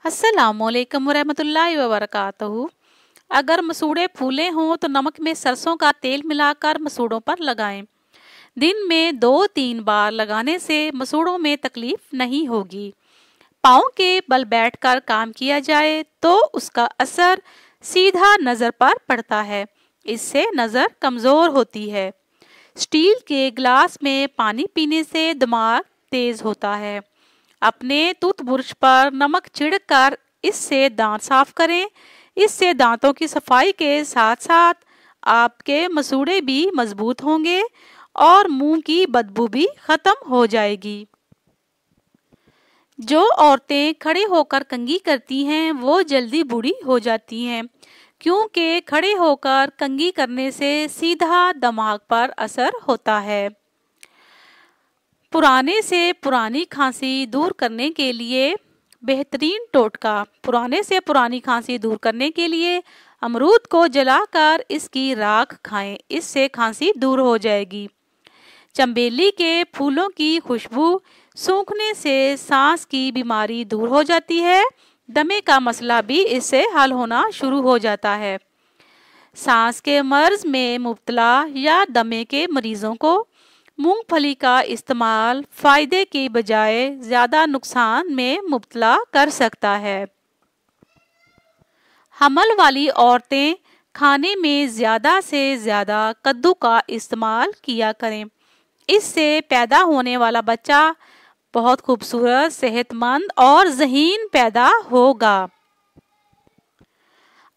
अस्सलामुअलैकुम वरहमतुल्लाहि वबरकातुहू। अगर मसूड़े फूले हों तो नमक में सरसों का तेल मिलाकर मसूड़ों पर लगाएं। दिन में 2-3 बार लगाने से मसूड़ों में तकलीफ नहीं होगी। पाँव के बल बैठकर काम किया जाए तो उसका असर सीधा नज़र पर पड़ता है। इससे नज़र कमज़ोर होती है। स्टील के गिलास में पानी पीने से दिमाग तेज होता है। अपने टूथब्रश पर नमक छिड़ककर इससे दांत साफ करें। इससे दांतों की सफाई के साथ साथ आपके मसूड़े भी मजबूत होंगे और मुंह की बदबू भी खत्म हो जाएगी। जो औरतें खड़े होकर कंघी करती हैं वो जल्दी बूढ़ी हो जाती हैं, क्योंकि खड़े होकर कंघी करने से सीधा दिमाग पर असर होता है। पुराने से पुरानी खांसी दूर करने के लिए बेहतरीन टोटका। पुराने से पुरानी खांसी दूर करने के लिए अमरूद को जलाकर इसकी राख खाएं, इससे खांसी दूर हो जाएगी। चंबेली के फूलों की खुशबू सूंघने से सांस की बीमारी दूर हो जाती है। दमे का मसला भी इससे हल होना शुरू हो जाता है। सांस के मर्ज में मुब्तला या दमे के मरीजों को मूंगफली का इस्तेमाल फायदे के बजाय ज़्यादा नुकसान में मुब्तला कर सकता है। हमल वाली औरतें खाने में ज़्यादा से ज़्यादा कद्दू का इस्तेमाल किया करें। इससे पैदा होने वाला बच्चा बहुत खूबसूरत, सेहतमंद और ज़हीन पैदा होगा।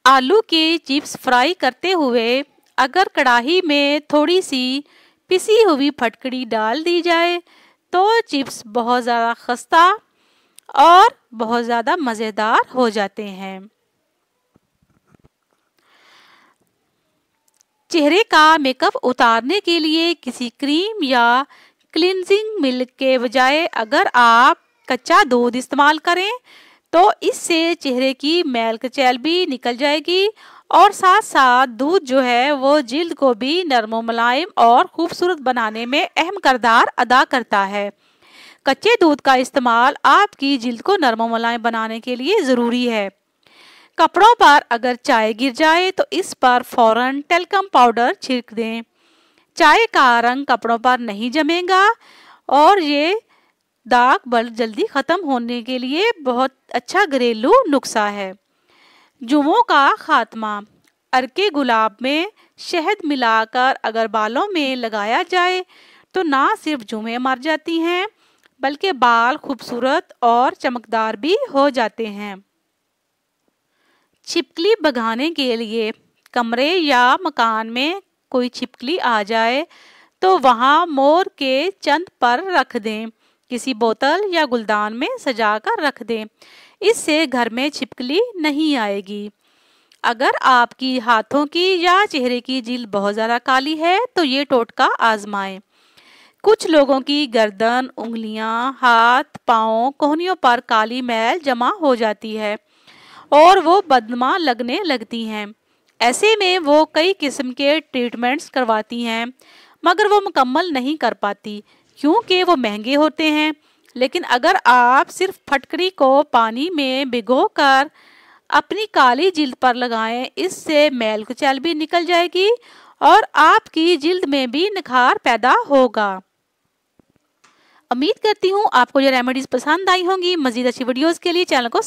आलू के चिप्स फ्राई करते हुए अगर कढ़ाई में थोड़ी सी पिसी हुई फटकड़ी डाल दी जाए तो चिप्स बहुत ज़्यादा खस्ता और बहुत ज़्यादा मज़ेदार हो जाते हैं। चेहरे का मेकअप उतारने के लिए किसी क्रीम या क्लिनजिंग मिल्क के बजाय अगर आप कच्चा दूध इस्तेमाल करें तो इससे चेहरे की मैल कुचैल भी निकल जाएगी और साथ साथ दूध जो है वो जिल्द को भी नरम मुलायम और खूबसूरत बनाने में अहम किरदार अदा करता है। कच्चे दूध का इस्तेमाल आपकी जिल्द को नरम मुलायम बनाने के लिए ज़रूरी है। कपड़ों पर अगर चाय गिर जाए तो इस पर फौरन टेल्कम पाउडर छिड़क दें। चाय का रंग कपड़ों पर नहीं जमेगा और ये दाग बल जल्दी ख़त्म होने के लिए बहुत अच्छा घरेलू नुस्खा है। जुमों का खात्मा। अरके गुलाब में शहद मिलाकर अगर बालों में लगाया जाए तो ना सिर्फ जुमें मर जाती हैं बल्कि बाल खूबसूरत और चमकदार भी हो जाते हैं। छिपकली भगाने के लिए कमरे या मकान में कोई छिपकली आ जाए तो वहाँ मोर के चंद पर रख दें। किसी बोतल या गुलदान में सजाकर रख दें। इससे घर में छिपकली नहीं आएगी। अगर आपकी हाथों की या चेहरे की जिल्द बहुत ज़्यादा काली है तो ये टोटका आजमाएं। कुछ लोगों की गर्दन, उंगलियां, हाथ, पाँव, कोहनियों पर काली मैल जमा हो जाती है और वो बदनुमा लगने लगती हैं। ऐसे में वो कई किस्म के ट्रीटमेंट्स करवाती हैं मगर वो मुकम्मल नहीं कर पाती क्योंकि वो महंगे होते हैं। लेकिन अगर आप सिर्फ फटकड़ी को पानी में भिगोकर अपनी काली जिल्द पर लगाएं, इससे मैल कुचैल भी निकल जाएगी और आपकी जिल्द में भी निखार पैदा होगा। उम्मीद करती हूँ आपको ये रेमेडीज पसंद आई होंगी। मज़ीद अच्छी वीडियोस के लिए चैनल को